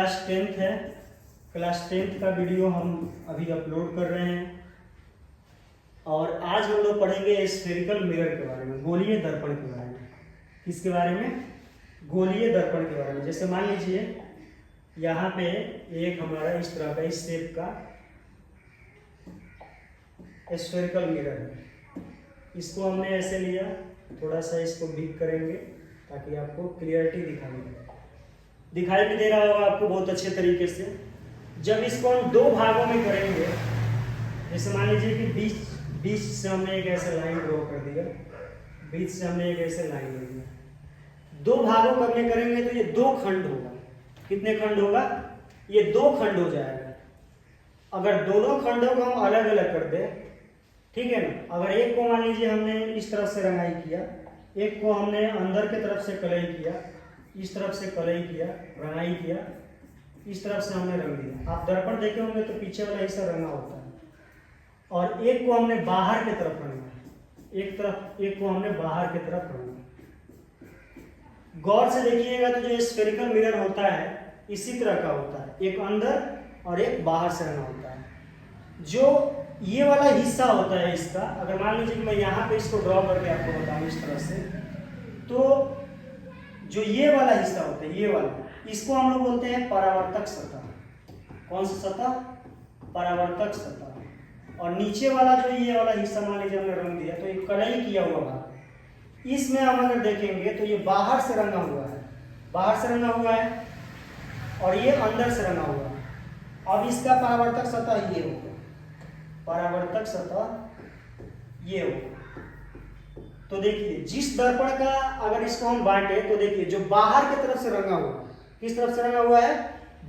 Class 10th है। Class 10th का video हम अभी अपलोड कर रहे हैं और आज हम लोग पढ़ेंगे स्फेरिकल मिरर के बारे में, गोलीय दर्पण के बारे में। किसके बारे में? गोलीय दर्पण के बारे में। जैसे मान लीजिए यहाँ पे एक हमारा इस तरह का इस शेप का स्फेरिकल मिरर है। इसको हमने ऐसे लिया, थोड़ा सा इसको डीप करेंगे ताकि आपको क्लियरिटी दिखाई भी दे रहा होगा आपको बहुत अच्छे तरीके से। जब इसको हम दो भागों में करेंगे, जैसे मान लीजिए कि बीच से हमने एक ऐसे लाइन ड्रॉ कर दिया, बीच से हमने एक ऐसे लाइन ले दिया, दो भागों करने करेंगे तो ये दो खंड होगा। कितने खंड होगा? ये दो खंड हो जाएगा। अगर दोनों खंडों को हम अलग अलग कर दें, ठीक है ना, अगर एक को मान लीजिए हमने इस तरफ से रंगाई किया, एक को हमने अंदर के तरफ से कलई किया, इस तरफ से कलई किया, रंगाई किया, इस तरफ से हमने रंग दिया। आप दर्पण देखे होंगे तो पीछे वाला हिस्सा रंगा होता है। और एक को हमने बाहर की तरफ रंगा, एक को हमने बाहर की तरफ रंगा। गौर से देखिएगा तो जो स्फेरिकल मिरर होता है इसी तरह का होता है, एक अंदर और एक बाहर से रंगा होता है। जो ये वाला हिस्सा होता है इसका, अगर मान लीजिए कि मैं यहाँ पे इसको ड्रॉ करके आपको बताऊँ इस तरह से, तो जो ये वाला हिस्सा होता है, ये वाला, इसको हम लोग बोलते हैं परावर्तक सतह। कौन सा सतह? परावर्तक सतह। और नीचे वाला जो ये वाला हिस्सा मान लीजिए हमने रंग दिया, तो ये कलई किया हुआ भाग, इसमें हम अगर देखेंगे तो ये बाहर से रंगा हुआ है, बाहर से रंगा हुआ है, और ये अंदर से रंगा हुआ है। अब इसका परावर्तक सतह ये होगा, परावर्तक सतह ये होगा। तो देखिए जिस दर्पण का अगर इसको हम बांटे तो देखिए जो बाहर की तरफ से रंगा हुआ, किस तरफ से रंगा हुआ है?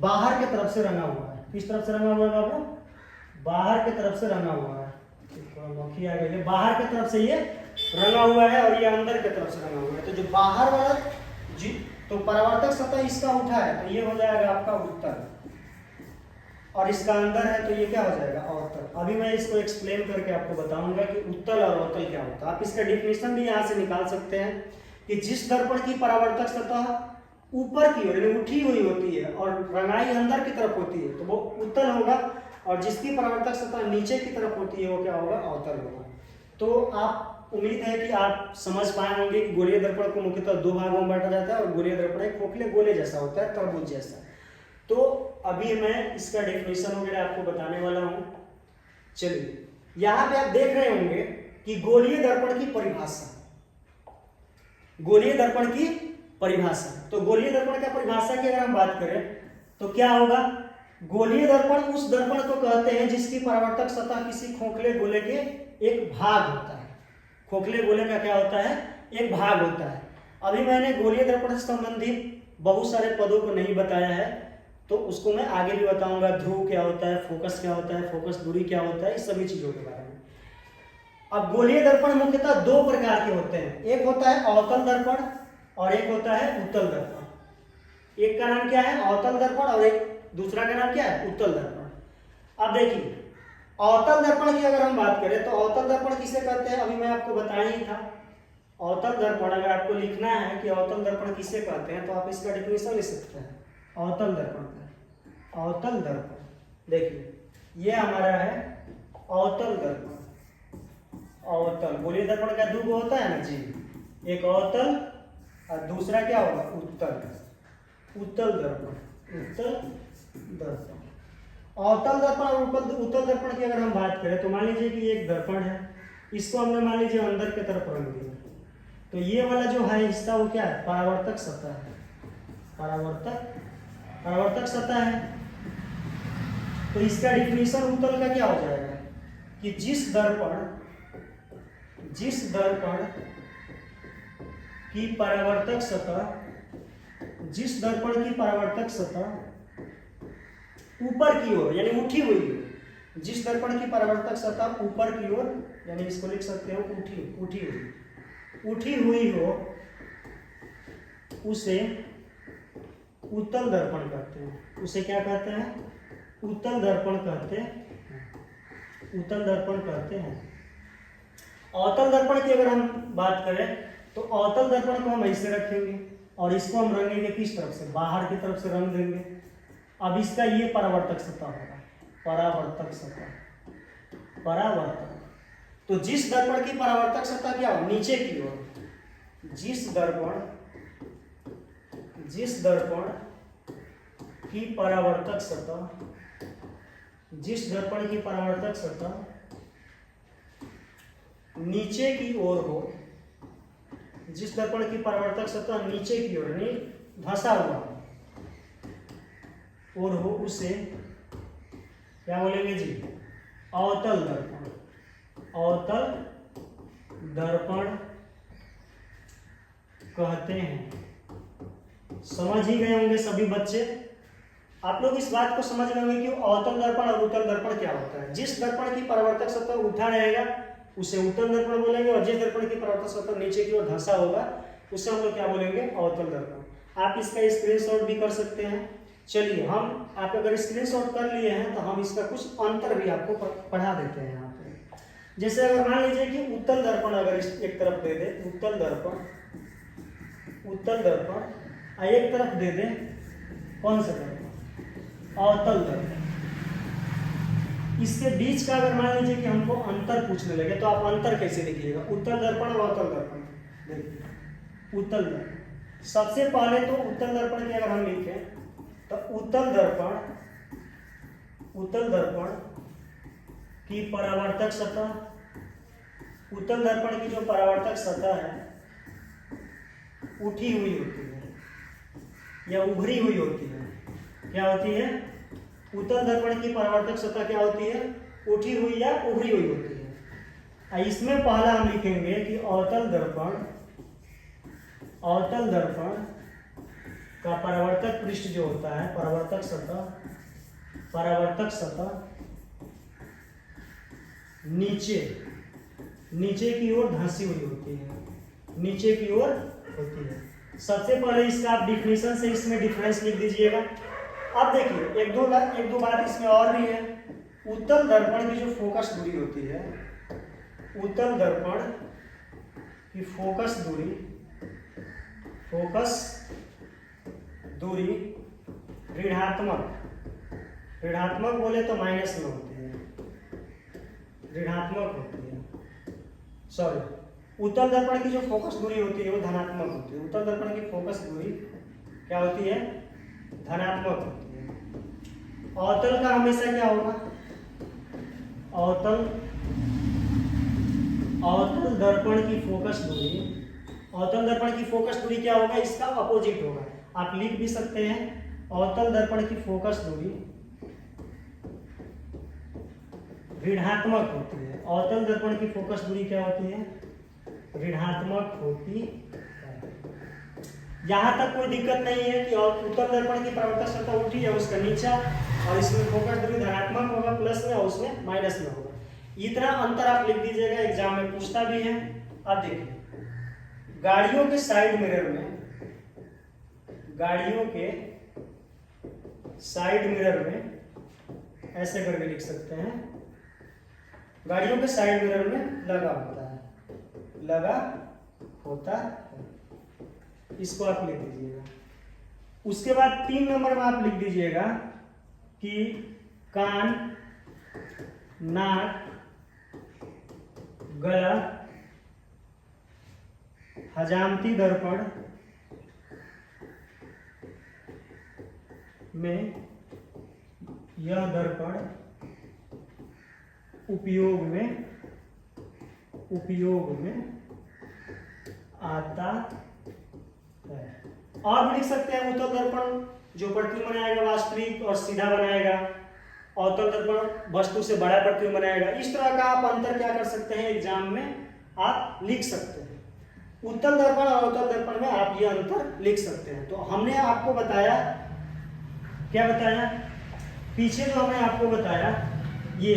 बाहर की तरफ से रंगा हुआ है। किस तरफ से रंगा हुआ है बाबू? बाहर की तरफ से रंगा हुआ है। थोड़ा मौखी आ गई है। बाहर की तरफ से ये रंगा हुआ है और ये अंदर की तरफ से रंगा हुआ है। तो जो बाहर वाला तो परावर्तक सतह इसका उठा है तो ये हो जाएगा आपका उत्तल, और इसका अंदर है तो ये क्या हो जाएगा? अवतल। अभी मैं इसको एक्सप्लेन करके आपको बताऊंगा कि उत्तल और अवतल क्या होता है। आप इसका डेफिनेशन भी यहाँ से निकाल सकते हैं कि जिस दर्पण की परावर्तक सतह ऊपर की ओर यानी उठी हुई होती है और रंगाई अंदर की तरफ होती है तो वो उत्तल होगा, और जिसकी परावर्तक सतह नीचे की तरफ होती है वो क्या होगा? अवतल होगा। तो आप उम्मीद है कि आप समझ पाए होंगे कि गोलीय दर्पण को मुख्यतः दो भागों में बांटा जाता है और गोलीय दर्पण एक खोखले गोले जैसा होता है, तरबूज जैसा। तो अभी मैं इसका डेफिनेशन वगैरह आपको बताने वाला हूं। चलिए यहां पे आप देख रहे होंगे कि गोलीय दर्पण की परिभाषा, गोलीय दर्पण की परिभाषा। तो गोलीय दर्पण का परिभाषा की अगर हम बात करें तो क्या होगा? गोलीय दर्पण उस दर्पण को कहते हैं जिसकी परावर्तक सतह किसी खोखले गोले के एक भाग होता है। खोखले गोले का क्या होता है? एक भाग होता है। अभी मैंने गोलीय दर्पण से संबंधित बहुत सारे पदों को नहीं बताया है, तो उसको मैं आगे भी बताऊंगा। ध्रुव क्या होता है, फोकस क्या होता है, फोकस दूरी क्या होता है, इस सभी चीजों के बारे में। अब गोलीय दर्पण मुख्यतः दो प्रकार के होते हैं, एक होता है अवतल दर्पण और एक होता है उत्तल दर्पण। एक का नाम क्या है? अवतल दर्पण, और एक दूसरा का नाम क्या है? उत्तल दर्पण। अब देखिए अवतल दर्पण की अगर हम बात करें तो अवतल दर्पण किसे कहते हैं अभी मैं आपको बताया ही था। अवतल दर्पण अगर आपको लिखना है कि अवतल दर्पण किसे कहते हैं तो आप इसका डेफिनेशन ले सकते हैं। अवतल दर्पण का, अवतल दर्पण देखिए ये हमारा है अवतल दर्पण। अवतल गोलीय दर्पण का दो होता है ना जी, एक अवतल और दूसरा क्या होगा? उत्तल। उत्तल दर्पण, उत्तल दर्पण। अवतल दर्पण और उत्तल दर्पण की अगर हम बात करें तो मान लीजिए कि एक दर्पण है, इसको हमने मान लीजिए अंदर की तरफ रंग दिया, तो ये वाला जो है हिस्सा वो क्या है? परावर्तक सतह है। परावर्तक सतह है। तो इसका डिफिनेशन उत्तल का क्या हो जाएगा कि जिस दर्पण की परावर्तक सतह ऊपर की ओर यानी उठी हुई हो, जिस दर्पण की परावर्तक सतह ऊपर की ओर यानी इसको लिख सकते हो उठी हुई हो, उसे उत्तल दर्पण कहते हैं। उसे क्या कहते हैं? उत्तल दर्पण कहते हैं। उत्तल दर्पण कहते हैं। अवतल दर्पण की अगर हम बात करें तो अवतल दर्पण को हम ऐसे रखेंगे और इसको हम रंगेंगे किस तरफ से? बाहर की तरफ से रंग देंगे। अब इसका ये परावर्तक सतह होगा, परावर्तक सतह, परावर्तक। तो जिस दर्पण की परावर्तक सतह क्या हो, नीचे की ओर, जिस दर्पण की परावर्तक सतह, जिस दर्पण की परावर्तक सतह नीचे की ओर हो, जिस दर्पण की परावर्तक सतह नीचे की ओर यानी धंसा हुआ और हो, उसे क्या बोलेंगे जी, अवतल दर्पण, अवतल दर्पण कहते हैं। समझ ही गए होंगे सभी बच्चे। आप लोग इस बात को समझ गए होंगे कि अवतल दर्पण और उत्तल दर्पण क्या होता है। जिस दर्पण की परावर्तक सतह उठा रहेगा उसे उत्तल दर्पण बोलेंगे, और जिस दर्पण की परावर्तक सतह नीचे की ओर धंसा होगा उसे हम लोग क्या बोलेंगे, अवतल दर्पण। आप इसका स्क्रीनशॉट भी कर सकते हैं। चलिए, हम आप अगर स्क्रीनशॉट कर लिए हैं तो हम इसका कुछ अंतर भी आपको पढ़ा देते हैं यहाँ पे। जैसे अगर मान लीजिए कि उत्तल दर्पण अगर एक तरफ दे दे, उत्तल दर्पण एक तरफ दे दे, कौन सा दर्पण, अवतल दर्पण। इसके बीच का अगर मान लीजिए कि हमको अंतर पूछने लगे तो आप अंतर कैसे लिखिएगा, उत्तल दर्पण और अवतल दर्पण। देखिए, उत्तल दर्पण, सबसे पहले तो उत्तल दर्पण की अगर हम लिखें तो उत्तल दर्पण की परावर्तक सतह, उत्तल दर्पण की जो परावर्तक सतह है उठी हुई होती है या उभरी हुई होती है। क्या होती है, उत्तल दर्पण की परावर्तक सतह क्या होती है, उठी हुई या उभरी हुई होती है। इसमें पहला हम लिखेंगे कि अवतल दर्पण का परावर्तक पृष्ठ जो होता है, परावर्तक सतह नीचे की ओर धंसी हुई होती है, नीचे की ओर होती है। सबसे पहले इसका आप डिफिनेशन से इसमें डिफरेंस लिख दीजिएगा। अब देखिए, एक दो बात इसमें और भी है। उत्तल दर्पण की जो फोकस दूरी होती है, उत्तल दर्पण की फोकस दूरी ऋणात्मक बोले तो माइनस में होती है, ऋणात्मक होती है। सॉरी, उत्तल दर्पण की जो फोकस दूरी होती है वो धनात्मक होती है। उत्तल दर्पण की फोकस दूरी क्या होती है, धनात्मक होती है। अवतल का हमेशा क्या होगा, अवतल दर्पण की फोकस दूरी क्या होगा, इसका अपोजिट होगा। आप लिख भी सकते हैं, अवतल दर्पण की फोकस दूरी ऋणात्मक होती है। अवतल दर्पण की फोकस दूरी क्या होती है, ऋणात्मक होती है। यहाँ तक कोई दिक्कत नहीं है कि उत्तल दर्पण की परावर्तक सतह उठी है उसका नीचा, और इसमें फोकस दूरी धनात्मक होगा प्लस में और उसमें माइनस में होगा। इतना अंतर आप लिख दीजिएगा, एग्जाम में पूछता भी है। अब देखिए, गाड़ियों के साइड मिरर में ऐसे करके लिख सकते हैं, गाड़ियों के साइड मिरर में लगा होता है। इसको आप लिख दीजिएगा। उसके बाद 3 नंबर में आप लिख दीजिएगा कि कान, नाक, गला, हजामती दर्पण में यह दर्पण उपयोग में आता है। और भी लिख सकते हैं, उत्तल दर्पण जो प्रतिबिंब बनाएगा वास्तविक और सीधा बनाएगा, अवतल दर्पण वस्तु से बड़ा प्रतिबिंब बनाएगा। इस तरह का आप अंतर क्या कर सकते हैं, एग्जाम में आप लिख सकते हैं। उत्तल दर्पण और अवतल दर्पण में आप ये अंतर लिख सकते हैं। तो हमने आपको बताया, क्या बताया, पीछे जो हमने आपको बताया ये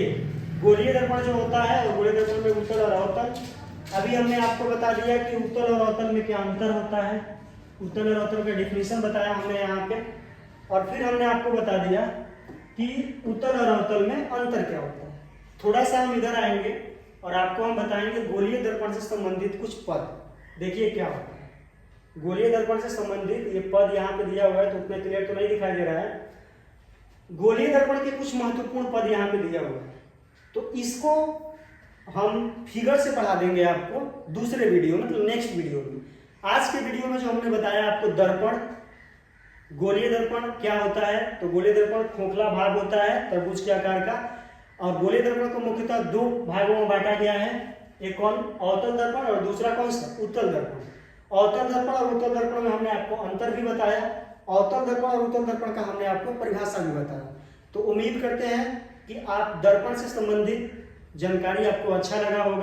गोलीय दर्पण जो होता है और गोलीय दर्पण में उत्तल और अवतल। अभी हमने आपको बता दिया कि उत्तल और अवतल में क्या अंतर होता है, उत्तल और अवतल का डिफिनेशन बताया हमने यहाँ पे, और फिर हमने आपको बता दिया कि उत्तल और अवतल में अंतर क्या होता है। थोड़ा सा हम इधर आएंगे और आपको हम बताएंगे गोलीय दर्पण से संबंधित कुछ पद। देखिए क्या होता है गोलीय दर्पण से संबंधित। ये पद यहाँ पे दिया हुआ है तो उतना क्लियर तो नहीं दिखाई दे रहा है। गोलीय दर्पण के कुछ महत्वपूर्ण पद यहाँ पे दिया हुआ है, तो इसको हम फिगर से पढ़ा देंगे आपको दूसरे वीडियो में, मतलब नेक्स्ट वीडियो में। आज के वीडियो में जो हमने बताया आपको दर्पण, गोलीय दर्पण क्या होता है, तो गोलीय दर्पण खोखला भाग होता है तरबूज के आकार का, और गोलीय दर्पण को मुख्यतः दो भागों में बांटा गया है, एक कौन, अवतल दर्पण, और दूसरा कौन सा, उत्तल दर्पण। अवतल दर्पण और उत्तल दर्पण में हमने आपको अंतर भी बताया, अवतल दर्पण और उत्तल दर्पण का हमने आपको परिभाषा भी बताया। तो उम्मीद करते हैं कि आप दर्पण से संबंधित जानकारी आपको अच्छा लगा होगा।